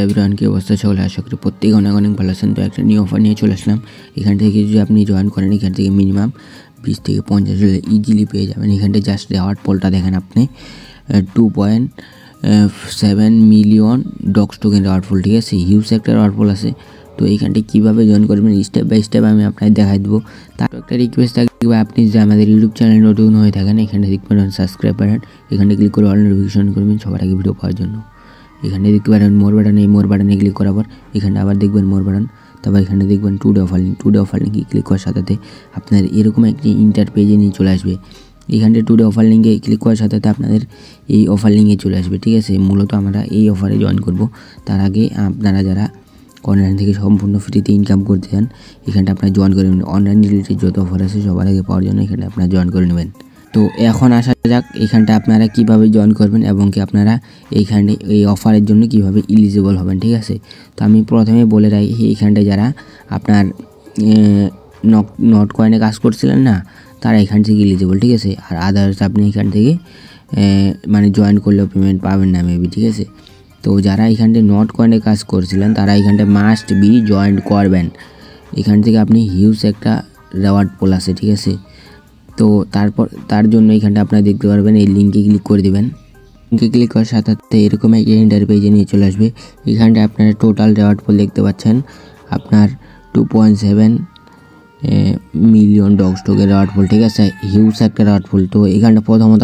Everyone কি অবস্থা সকলে আশা করি প্রত্যেকে অনেক অনেক ভালো আছেন। তো একটা নিউ অফার নিয়ে চলে আসলাম। এখান থেকে যদি আপনি জয়েন করেন এখান থেকে মিনিমাম 20 থেকে 50 ডলার ইজিলি পেয়ে যাবেন। এখানটা জাস্ট রেওয়ার্ড পোলটা দেখেন আপনি 2.7 million docs token reward pool, ঠিক আছে, হিউজ একটা রেওয়ার্ড পোল আছে। তো এইখানটা কীভাবে জয়েন করবেন স্টেপ বাই স্টেপ আমি আপনাকে দেখাই দেবো। তার একটা রিকোয়েস্ট থাকবে, আপনি যে আমাদের ইউটিউব চ্যানেল নতুন হয়ে থাকেন এখানে দেখবেন সাবস্ক্রাইব বাটন, এখানে ক্লিক করে অল নোটিফিকেশন করবেন সবার আগে ভিডিও পাওয়ার জন্য। এখানে দেখতে পারেন মোর বাটন, এই মোর বাটনে ক্লিক করার পর এখানে আবার দেখবেন মোর বাটন, তারপর এখানে দেখবেন টুডে অফার লিঙ্কে ক্লিক করার সাথে সাথে আপনার এরকম একটি ইন্টার পেজে নিয়ে চলে আসবে। এখানে টুডে অফার লিঙ্কে ক্লিক করার সাথে সাথে আপনাদের এই অফার লিঙ্কে চলে আসবে, ঠিক আছে। মূলত আমরা এই অফারে জয়েন করব। তার আগে আপনারা যারা অনলাইন থেকে সম্পূর্ণ ফ্রিতে ইনকাম করতে চান এখানটা আপনারা জয়েন করে নেবেন। অনলাইন রিলেটেড যত অফার আছে সবার আগে পাওয়ার জন্য এখানে আপনারা জয়েন করে নেবেন। তো এখন আসা যাক এখানটা আপনারা কিভাবে জয়েন করবেন এবং কি আপনারা এইখানে এই অফারের জন্য কিভাবে এলিজিবল হবেন, ঠিক আছে। তো আমি প্রথমে বলে রাখি, এইখানটা যারা আপনার নট কয়েনে কাজ করছিলেন না তারা এখান থেকে এলিজিবল, ঠিক আছে। আর আদার্স আপনি এখান থেকে মানে জয়েন করলেও পেমেন্ট পাবেন না মেবি, ঠিক আছে। তো যারা এখানটা নট কয়েনে কাজ করছিলেন তারা এখানটা মাস্ট বি জয়েন করবেন। এখান থেকে আপনি হিউজ একটা রেওয়ার্ড পোল আছে, ঠিক আছে। তো তার জন্য এখানটা আপনারা দেখতে পারবেন এই লিঙ্কে ক্লিক করে দেবেন। লিঙ্কে ক্লিক করার সাথে সাথে এরকম একটা ইন্টারপেজে নিয়ে চলে আসবে। এখানটা আপনারা টোটাল রেওয়ার্ড পোল দেখতে পাচ্ছেন আপনার 2.7 million docs token reward pool, ঠিক আছে, হিউজ একটা রেওয়ার্ড পোল। তো এখানটা প্রথমত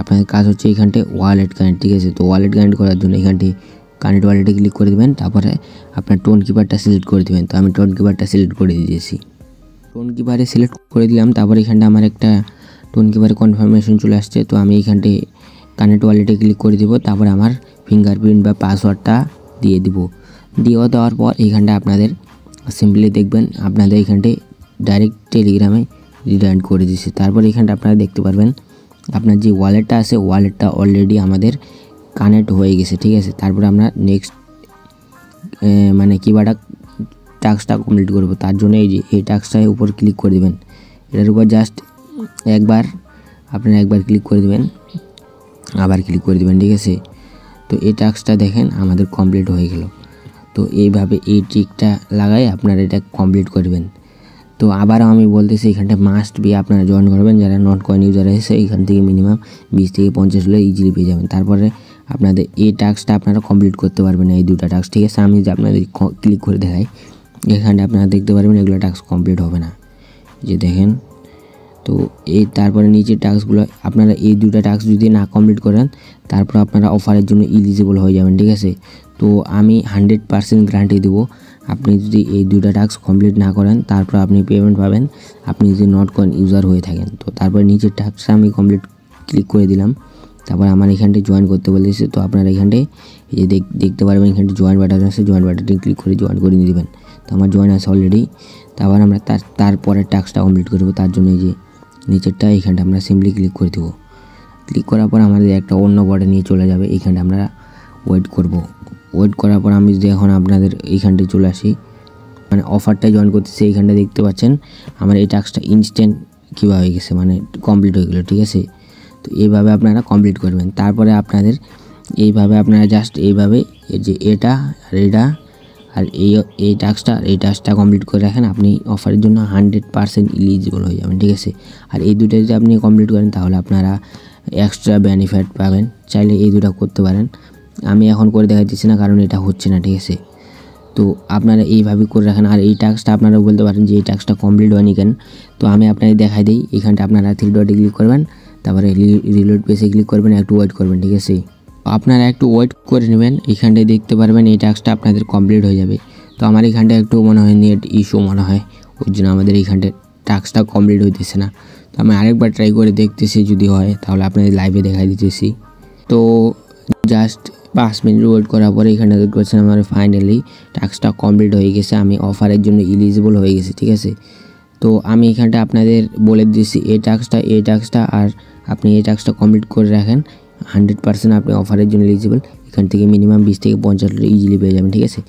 আপনাদের কাজ হচ্ছে এখানটা ওয়ালেট কানেক্ট, ঠিক আছে। তো ওয়ালেট কানেক্ট করার জন্য এখানটি কানেক্ট ওয়ালেটে ক্লিক করে দেবেন, তারপরে আপনার টোন কিপারটা সিলেক্ট করে দেবেন। তো আমি টোন কিপারটা সিলেক্ট করে দিয়েছি। টোন কিপারে সিলেক্ট করে দিলাম, তারপর এখানটা আমার একটা টোন কিপারে কনফার্মেশন চলে আসছে। তো আমি এখানটি কানেক্ট ওয়ালেটে ক্লিক করে দিব, তারপরে আমার ফিঙ্গারপ্রিন্ট বা পাসওয়ার্ডটা দিয়ে দিব। দেওয়ার পর এখানটা আপনাদের সিম্পলি দেখবেন আপনাদের এখানটি ডাইরেক্ট টেলিগ্রামে রিডাইরেক্ট করে দিচ্ছে। তারপর এখানটা আপনারা দেখতে পারবেন আপনার যে ওয়ালেটটা আছে ওয়ালেটটা অলরেডি আমাদের কানেক্ট হয়ে গেছে, ঠিক আছে। তারপর আমরা নেক্সট মানে কিবাটা টাস্কটা কমপ্লিট করব। তার জন্য এই যে এই টাস্কটার উপর ক্লিক করে দেবেন, এটার উপর জাস্ট আপনারা একবার ক্লিক করে দেবেন, আবার ক্লিক করে দেবেন, ঠিক আছে। তো এই টাস্কটা দেখেন আমাদের কমপ্লিট হয়ে গেল। তো এইভাবে এই ট্রিকটা লাগাই আপনারা এটা কমপ্লিট করবেন। তো আবারও আমি বলতেছি এখানটা মাস্ট বি আপনারা জয়েন করবেন যারা নট কয়েন ইউজার আছে। এখান থেকে মিনিমাম 20 থেকে 50 ডলার ইজিলি পেয়ে যাবেন। তারপরে আপনাদের এই টাস্কটা আপনারা কমপ্লিট করতে পারবেন, এই দুটো টাস্ক, ঠিক আছে। আমি যে আপনাদের ক্লিক করে দেখাই এখানটা আপনারা দেখতে পারবেন এগুলো টাস্ক কমপ্লিট হবে না, যে দেখেন। তো তারপরে নিচের টাস্কগুলো আপনারা এই দুটো টাস্ক যদি না কমপ্লিট করেন তারপর আপনারা অফারের জন্য এলিজিবল হয়ে যাবেন, ঠিক আছে। তো আমি 100% গ্যারান্টি দেবো আপনি যদি এই দুটো টাস্ক কমপ্লিট না করেন তারপর আপনি পেমেন্ট পাবেন, আপনি যদি নট কয়েন ইউজার হয়ে থাকেন। তো তারপরে নিচের টাস্কটা আমি কমপ্লিট ক্লিক করে দিলাম, তারপর আমার এখানটায় জয়েন করতে বলেছে। তো আপনারা এখানটায় এই যে দেখতে পারবেন এখানটা জয়েন বাটন আছে, জয়েন বাটনটি ক্লিক করে জয়েন করে নিয়ে দেবেন। তো আমার জয়েন আছে অলরেডি। তারপর আমরা তারপরের টাস্কটা কমপ্লিট করবো। তার জন্য এই যে নিচেরটা এখানটা আমরা সিম্পলি ক্লিক করে দেবো। ক্লিক করার পর আমাদের একটা অন্য বটে নিয়ে চলে যাবে। এইখানটা আমরা ওয়েট করব। ওয়েট করার পর আমি যদি এখন আপনাদের এইখানটায় চলে আসি, মানে অফারটা জয়েন করতেছি, এইখানটা দেখতে পাচ্ছেন আমার এই টাস্কটা ইনস্ট্যান্ট কীভাবে হয়ে গেছে, মানে কমপ্লিট হয়ে গেলো, ঠিক আছে। তো এইভাবে আপনারা কমপ্লিট করবেন। তারপরে আপনাদের এইভাবে আপনারা জাস্ট এইভাবে যে এটা আর এই টাস্কটা কমপ্লিট করে রাখেন, আপনি অফারের জন্য 100% এলিজিবল হয়ে যাবেন, ঠিক আছে। আর এই দুটো যদি আপনি কমপ্লিট করেন তাহলে আপনারা এক্সট্রা বেনিফিট পাবেন। চাইলে এই দুটো করতে পারেন, আমি এখন করে দেখাচ্ছি না কারণ এটা হচ্ছে না, ঠিক আছে। তো আপনারা এইভাবে করে রাখেন। আর এই টাস্কটা আপনারা বলতে পারেন যে এই টাস্কটা কমপ্লিট হয়নি কেন। তো আমি আপনাদের দেখাই দিই, এখানটা আপনারা 3 ডটে ক্লিক করবেন, তারপরে রিলোড পেজে ক্লিক করবেন, একটু ওয়েট করবেন, ঠিক আছে। আপনারা একটু ওয়েট করে নেবেন, এখানটায় দেখতে পারবেন এই টাস্কটা আপনাদের কমপ্লিট হয়ে যাবে। তো আমার এখানটা একটু মনে হয় নেট ইস্যু মনে হয়, ওই জন্য আমাদের এইখানটা টাস্কটা কমপ্লিট হইতেছে না। তো আমি আরেকবার ট্রাই করে দেখতেছি, যদি হয় তাহলে আপনাদের লাইভে দেখাই দিতেছি। তো জাস্ট 5 মিনিট ওয়েট করার পরে এখানে দেখতে পাচ্ছেন আমার ফাইনালি টাস্কটা কমপ্লিট হয়ে গেছে, আমি অফারের জন্য এলিজিবল হয়ে গেছি, ঠিক আছে। তো আমি এখানটা আপনাদের বলে দিচ্ছি এই টাস্কটা আর আপনি এই টাস্কটা কমপ্লিট করে রাখেন, 100% আপনি অফারের জন্য এলিজিবল। এখান থেকে মিনিমাম 20 থেকে 50 ডলার ইজিলি পেয়ে যাবেন, ঠিক আছে।